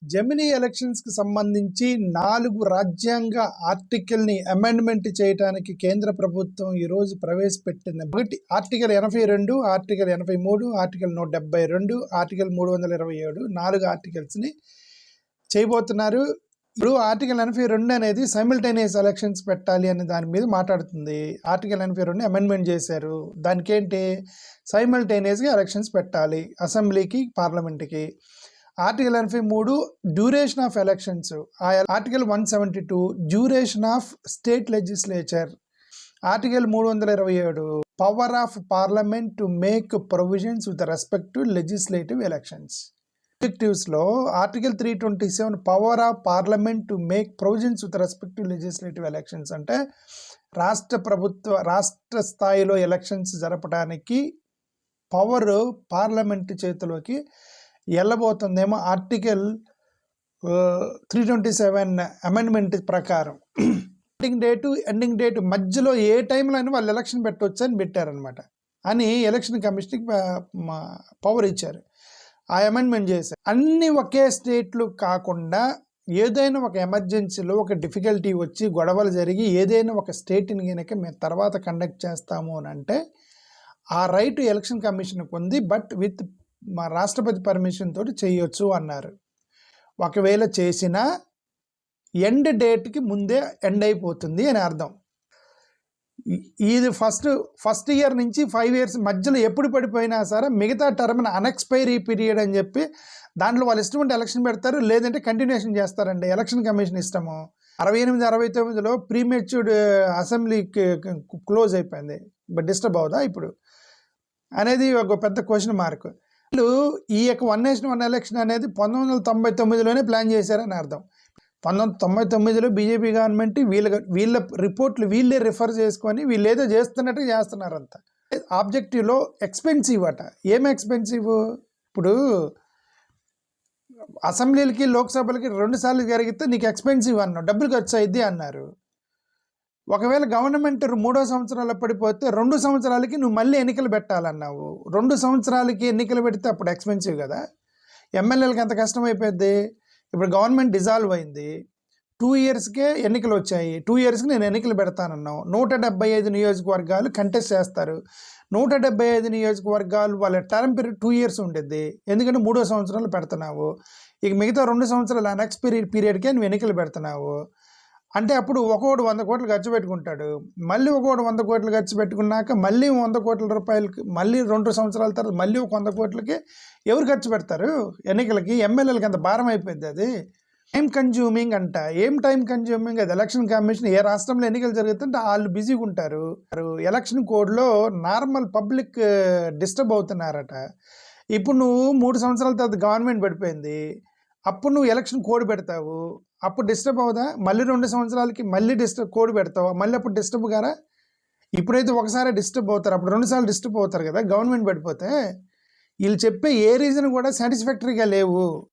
Gemini ఎలక్షన్స్కి సంబంధించి 4 రాజ్యాంగ ఆర్టికల్ని అమెండ్మెంట్ చేయడానికి కేంద్ర ప్రభుత్వం ఈరోజు ప్రవేశపెట్టింది. ఒకటి ఆర్టికల్ 82, ఆర్టికల్ 83, ఆర్టికల్ 172, ఆర్టికల్ 327, 4 ఆర్టికల్స్ని చేయబోతున్నారు. ఇప్పుడు ఆర్టికల్ 82 అనేది సైమిల్టేనియస్ ఎలక్షన్స్ పెట్టాలి అనే దాని మీద మాట్లాడుతుంది. ఆర్టికల్ 82 అమెండ్మెంట్ చేశారు. దానికి ఏంటి, సైమిల్టేనియస్గా ఎలక్షన్స్ పెట్టాలి అసెంబ్లీకి, పార్లమెంట్కి. Article 83 duration of elections. Article 172 duration of state legislature. Article 327 power of parliament to make provisions with respect to legislative elections. ఆబ్జెక్టివ్స్లో article 327 power of parliament to make provisions with respect to legislative elections అంటే రాష్ట్ర స్థాయిలో elections జరపడానికి power parliament చేతిలోకి వెళ్ళబోతుందేమో article 327 amendment ప్రకారం. Ending date మధ్యలో ఏ టైంలో అయినా వాళ్ళు ఎలక్షన్ పెట్టవచ్చు అని పెట్టారనమాట అని ఎలక్షన్ కమిషన్కి పవర్ ఇచ్చారు. ఆ అమెండ్మెంట్ చేశారు. అన్నీ ఒకే స్టేట్లు కాకుండా ఏదైనా ఒక ఎమర్జెన్సీలో ఒక డిఫికల్టీ వచ్చి గొడవలు జరిగి ఏదైనా ఒక స్టేట్ని కనుక మేము తర్వాత కండక్ట్ చేస్తాము అని అంటే ఆ రైట్ ఎలక్షన్ కమిషన్కి ఉంది. బట్ విత్ మా రాష్ట్రపతి పర్మిషన్ తోటి చేయొచ్చు అన్నారు. ఒకవేళ చేసినా ఎండ్ డేట్కి ముందే ఎండ్ అయిపోతుంది అని అర్థం. ఇది ఫస్ట్ ఇయర్ నుంచి 5 years మధ్యలో ఎప్పుడు పడిపోయినా సరే మిగతా టర్మ్ అన్ఎక్స్పైరీ పీరియడ్ అని చెప్పి దాంట్లో వాళ్ళు ఇష్టం ఉంటే ఎలక్షన్ పెడతారు, లేదంటే కంటిన్యూషన్ చేస్తారండి. ఎలక్షన్ కమిషన్ ఇష్టము. 68, 69లో ప్రీమెచ్యూర్డ్ అసెంబ్లీ క్లోజ్ అయిపోయింది. బట్ డిస్టర్బ్ అవుదా ఇప్పుడు అనేది ఒక పెద్ద క్వశ్చన్ మార్క్. వీళ్ళు ఈ యొక్క 1 nation 1 election అనేది 1999లోనే ప్లాన్ చేశారని అర్థం. 1999లో బీజేపీ గవర్నమెంట్ వీళ్ళ రిపోర్ట్లు వీళ్ళే రిఫర్ చేసుకొని వీళ్ళు ఏదో చేస్తున్నట్టు చేస్తున్నారంట. ఆబ్జెక్టివ్లో ఎక్స్పెన్సివ్ అట. ఏం ఎక్స్పెన్సివ్? ఇప్పుడు అసెంబ్లీలకి లోక్సభలకి 2 సార్లు జరిగితే నీకు ఎక్స్పెన్సివ్ అన్నావు, డబ్బులు ఖర్చు అయింది అన్నారు. ఒకవేళ గవర్నమెంట్ 3వ సంవత్సరాలు పడిపోతే 2 సంవత్సరాలకి నువ్వు మళ్ళీ ఎన్నికలు పెట్టాలన్నావు. 2 సంవత్సరాలకి ఎన్నికలు పెడితే అప్పుడు ఎక్స్పెన్సివ్ కదా. ఎమ్మెల్యేలకి ఎంత కష్టం అయిపోద్ది. ఇప్పుడు గవర్నమెంట్ డిజాల్వ్ అయింది, 2 yearsకే ఎన్నికలు వచ్చాయి. 2 yearsకి నేను ఎన్నికలు పెడతానన్నావు. 175 నియోజకవర్గాలు కంటెస్ట్ చేస్తారు. 175 నియోజకవర్గాలు వాళ్ళ టర్మ్ పీరియడ్ 2 years ఉండేది. ఎందుకంటే 3వ సంవత్సరాలు పెడుతున్నావు. ఇక మిగతా 2 సంవత్సరాలు నెక్స్ట్ పీరియడ్కే నువ్వు ఎన్నికలు పెడుతున్నావు. అంటే అప్పుడు ఒకడు 100 కోట్లు ఖర్చు పెట్టుకుంటాడు, మళ్ళీ ఒకడు 100 కోట్లు ఖర్చు పెట్టుకున్నాక మళ్ళీ 100 కోట్ల రూపాయలకి మళ్ళీ 2 సంవత్సరాల తర్వాత మళ్ళీ ఒక 100 కోట్లకి ఎవరు ఖర్చు పెడతారు ఎన్నికలకి? ఎమ్మెల్యేలకి అంత భారం అయిపోయింది. అది టైం కన్జ్యూమింగ్ అంట. ఏం టైం కన్జ్యూమింగ్? అది ఎలక్షన్ కమిషన్ ఏ రాష్ట్రంలో ఎన్నికలు జరుగుతుంటే వాళ్ళు బిజీగా ఉంటారు. ఎలక్షన్ కోడ్లో నార్మల్ పబ్లిక్ డిస్టర్బ్ అవుతున్నారట. ఇప్పుడు నువ్వు 3 సంవత్సరాల తర్వాత గవర్నమెంట్ పడిపోయింది, అప్పుడు నువ్వు ఎలక్షన్ కోడ్ పెడతావు, అప్పుడు డిస్టర్బ్ అవుదా? మళ్ళీ 2 సంవత్సరాలకి మళ్ళీ కోడ్ పెడతావు, మళ్ళీ అప్పుడు డిస్టర్బ్ గారా? ఇప్పుడైతే ఒకసారి డిస్టర్బ్ అవుతారు, అప్పుడు 2 సార్లు డిస్టర్బ్ అవుతారు కదా గవర్నమెంట్ పడిపోతే. వీళ్ళు చెప్పే ఏ రీజన్ కూడా సాటిస్ఫాక్టరీగా లేవు.